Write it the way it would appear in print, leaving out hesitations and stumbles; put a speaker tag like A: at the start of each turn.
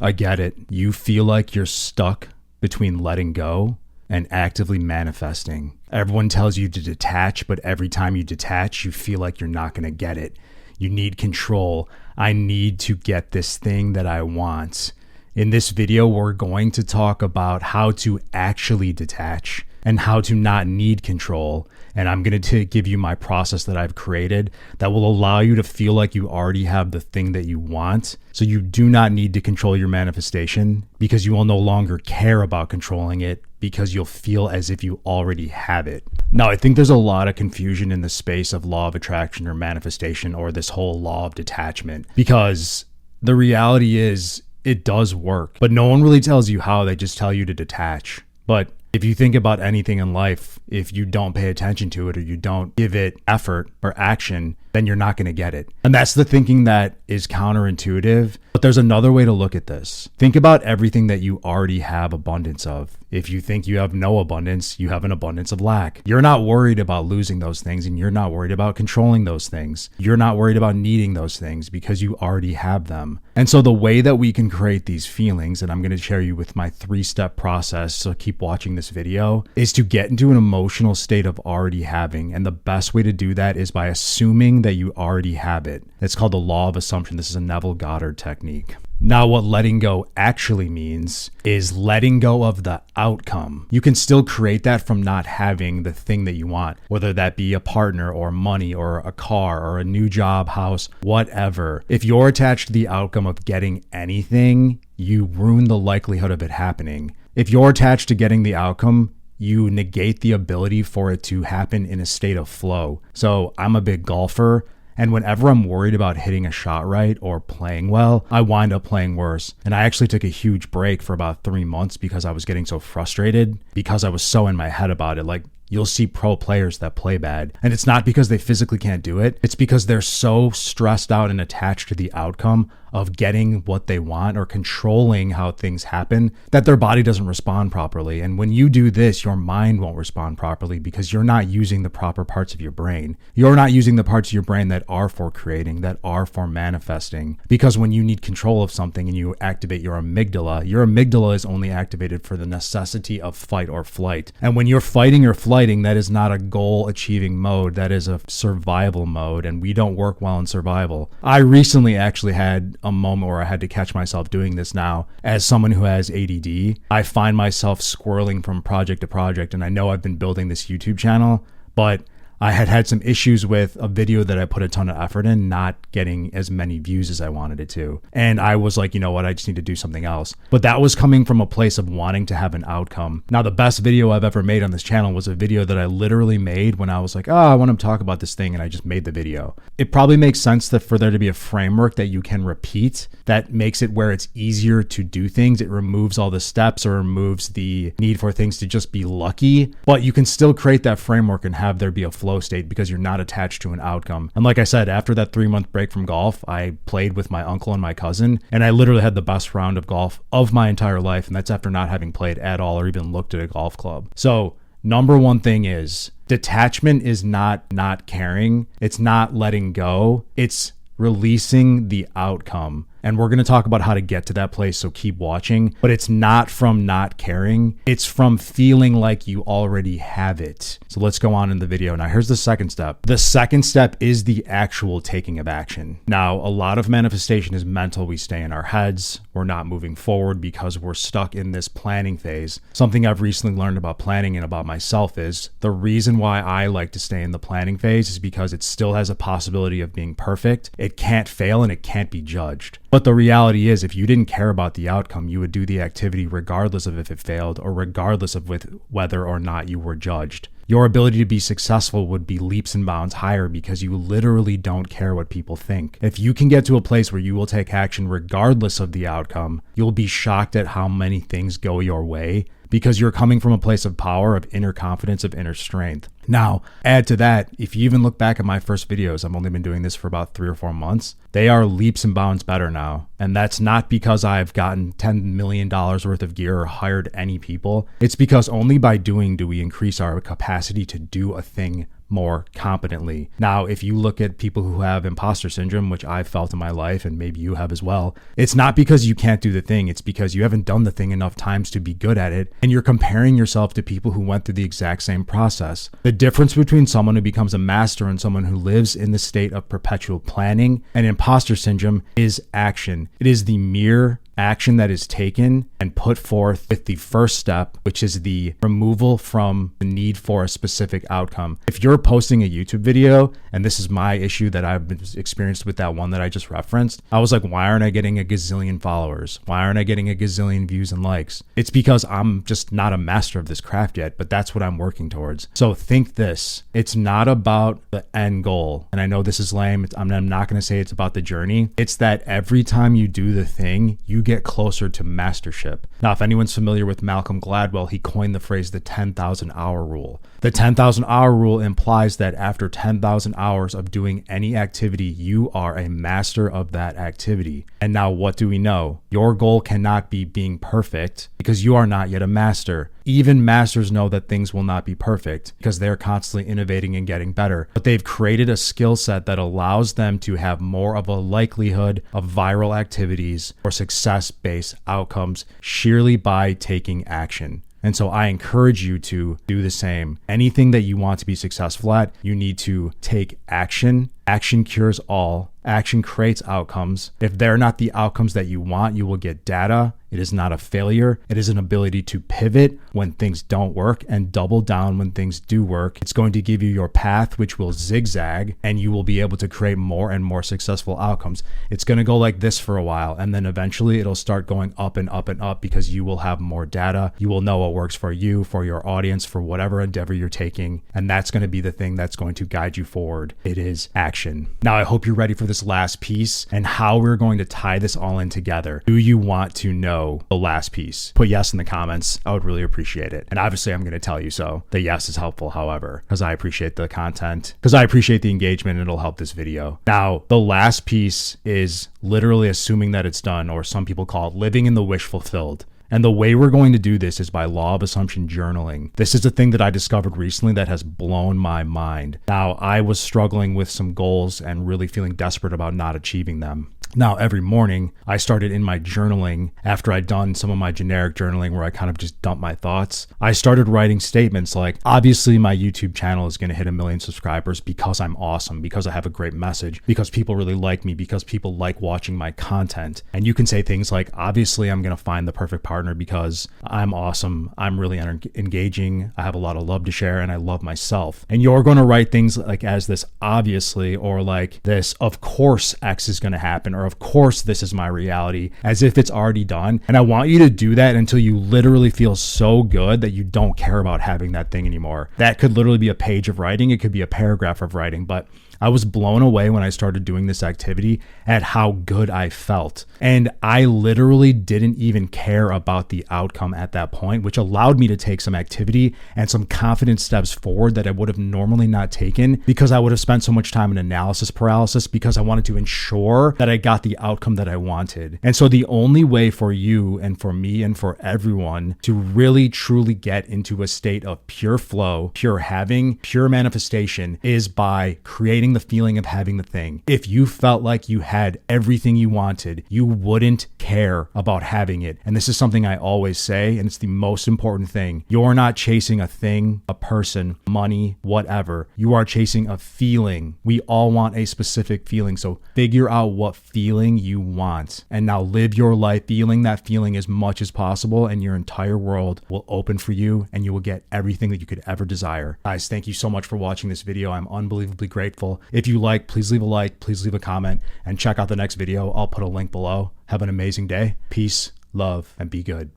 A: I get it. You feel like you're stuck between letting go and actively manifesting. Everyone tells you to detach, but every time you detach, you feel like you're not going to get it. You need control. I need to get this thing that I want. In this video, we're going to talk about how to actually detach and how to not need control. And I'm going to give you my process that I've created that will allow you to feel like you already have the thing that you want. So you do not need to control your manifestation because you will no longer care about controlling it because you'll feel as if you already have it. Now, I think there's a lot of confusion in the space of law of attraction or manifestation or this whole law of detachment because the reality is it does work, but no one really tells you how. They just tell you to detach. But if you think about anything in life, if you don't pay attention to it or you don't give it effort or action, then you're not going to get it. And that's the thinking that is counterintuitive. But there's another way to look at this. Think about everything that you already have abundance of. If you think you have no abundance, you have an abundance of lack. You're not worried about losing those things and you're not worried about controlling those things. You're not worried about needing those things because you already have them. And so the way that we can create these feelings, and I'm going to share you with my 3-step process, so keep watching this video, is to get into an emotional state of already having. And the best way to do that is by assuming that you already have it. It's called the law of assumption. This is a Neville Goddard technique. Now, what letting go actually means is letting go of the outcome. You can still create that from not having the thing that you want, whether that be a partner or money or a car or a new job, house, whatever. If you're attached to the outcome of getting anything, you ruin the likelihood of it happening. If you're attached to getting the outcome, you negate the ability for it to happen in a state of flow. So I'm a big golfer. And whenever I'm worried about hitting a shot right or playing well, I wind up playing worse. And I actually took a huge break for about 3 months because I was getting so frustrated because I was so in my head about it. Like, you'll see pro players that play bad. And it's not because they physically can't do it. It's because they're so stressed out and attached to the outcome of getting what they want or controlling how things happen that their body doesn't respond properly. And when you do this, your mind won't respond properly because you're not using the proper parts of your brain. You're not using the parts of your brain that are for creating, that are for manifesting. Because when you need control of something and you activate your amygdala is only activated for the necessity of fight or flight. And when you're fighting or flighting, that is not a goal achieving mode. That is a survival mode. And we don't work well in survival. I recently actually had a moment where I had to catch myself doing this now. As someone who has ADD, I find myself squirreling from project to project. And I know I've been building this YouTube channel, but I had some issues with a video that I put a ton of effort in not getting as many views as I wanted it to. And I was like, you know what, I just need to do something else. But that was coming from a place of wanting to have an outcome. Now, the best video I've ever made on this channel was a video that I literally made when I was like, oh, I want to talk about this thing. And I just made the video. It probably makes sense that for there to be a framework that you can repeat that makes it where it's easier to do things. It removes all the steps or removes the need for things to just be lucky. But you can still create that framework and have there be a flow state because you're not attached to an outcome. And like I said, after that 3-month break from golf, I played with my uncle and my cousin, and I literally had the best round of golf of my entire life. And that's after not having played at all or even looked at a golf club. So number one thing is detachment is not caring. It's not letting go. It's releasing the outcome. And we're going to talk about how to get to that place, so keep watching. But it's not from not caring. It's from feeling like you already have it. So let's go on in the video. Now, here's the second step. The second step is the actual taking of action. Now, a lot of manifestation is mental. We stay in our heads. We're not moving forward because we're stuck in this planning phase. Something I've recently learned about planning and about myself is the reason why I like to stay in the planning phase is because it still has a possibility of being perfect. It can't fail and it can't be judged. But the reality is, if you didn't care about the outcome, you would do the activity regardless of if it failed or regardless of whether or not you were judged. Your ability to be successful would be leaps and bounds higher because you literally don't care what people think. If you can get to a place where you will take action regardless of the outcome, you'll be shocked at how many things go your way because you're coming from a place of power, of inner confidence, of inner strength. Now, add to that, if you even look back at my first videos, I've only been doing this for about 3 or 4 months. They are leaps and bounds better now. And that's not because I've gotten $10 million worth of gear or hired any people. It's because only by doing do we increase our capacity to do a thing more competently. Now, if you look at people who have imposter syndrome, which I've felt in my life, and maybe you have as well, it's not because you can't do the thing. It's because you haven't done the thing enough times to be good at it. And you're comparing yourself to people who went through the exact same process. The difference between someone who becomes a master and someone who lives in the state of perpetual planning and imposter syndrome is action. It is the mere action that is taken and put forth with the first step, which is the removal from the need for a specific outcome. If you're posting a YouTube video, and this is my issue that I've experienced with that one that I just referenced, I was like, why aren't I getting a gazillion followers? Why aren't I getting a gazillion views and likes? It's because I'm just not a master of this craft yet, but that's what I'm working towards. So think this, it's not about the end goal. And I know this is lame. I'm not going to say it's about the journey. It's that every time you do the thing, you get closer to mastership. Now, if anyone's familiar with Malcolm Gladwell, he coined the phrase the 10,000 hour rule. The 10,000 hour rule implies that after 10,000 hours of doing any activity, you are a master of that activity. And now what do we know? Your goal cannot be being perfect because you are not yet a master. Even masters know that things will not be perfect because they're constantly innovating and getting better. But they've created a skill set that allows them to have more of a likelihood of viral activities or success-based outcomes sheerly by taking action. And so I encourage you to do the same. Anything that you want to be successful at, you need to take action. Action cures all. Action creates outcomes. If they're not the outcomes that you want, you will get data. It is not a failure. It is an ability to pivot when things don't work and double down when things do work. It's going to give you your path, which will zigzag, and you will be able to create more and more successful outcomes. It's going to go like this for a while, and then eventually it'll start going up and up and up because you will have more data. You will know what works for you, for your audience, for whatever endeavor you're taking, and that's going to be the thing that's going to guide you forward. It is action. Now, I hope you're ready for this last piece and how we're going to tie this all in together. Do you want to know the last piece? Put yes in the comments. I would really appreciate it. And obviously I'm going to tell you so. The yes is helpful, however, because I appreciate the content, because I appreciate the engagement, and it'll help this video. Now, the last piece is literally assuming that it's done, or some people call it living in the wish fulfilled. And the way we're going to do this is by law of assumption journaling. This is a thing that I discovered recently that has blown my mind. Now, I was struggling with some goals and really feeling desperate about not achieving them. Now, every morning, I started in my journaling after I'd done some of my generic journaling where I kind of just dump my thoughts. I started writing statements like, obviously my YouTube channel is going to hit 1 million subscribers because I'm awesome, because I have a great message, because people really like me, because people like watching my content. And you can say things like, obviously I'm going to find the perfect partner because I'm awesome, I'm really engaging, I have a lot of love to share, and I love myself. And you're going to write things like as this obviously, or like this, of course X is going to happen, or of course this is my reality, as if it's already done. And I want you to do that until you literally feel so good that you don't care about having that thing anymore. That could literally be a page of writing. It could be a paragraph of writing, but I was blown away when I started doing this activity at how good I felt. And I literally didn't even care about the outcome at that point, which allowed me to take some activity and some confident steps forward that I would have normally not taken because I would have spent so much time in analysis paralysis because I wanted to ensure that I got the outcome that I wanted. And so the only way for you and for me and for everyone to really truly get into a state of pure flow, pure having, pure manifestation is by creating the feeling of having the thing. If you felt like you had everything you wanted, you wouldn't care about having it. And this is something I always say, and it's the most important thing. You're not chasing a thing, a person, money, whatever. You are chasing a feeling. We all want a specific feeling. So figure out what feeling you want and now live your life feeling that feeling as much as possible, and your entire world will open for you and you will get everything that you could ever desire. Guys, thank you so much for watching this video. I'm unbelievably grateful. If you like, please leave a like, please leave a comment, and check out the next video. I'll put a link below. Have an amazing day. Peace, love, and be good.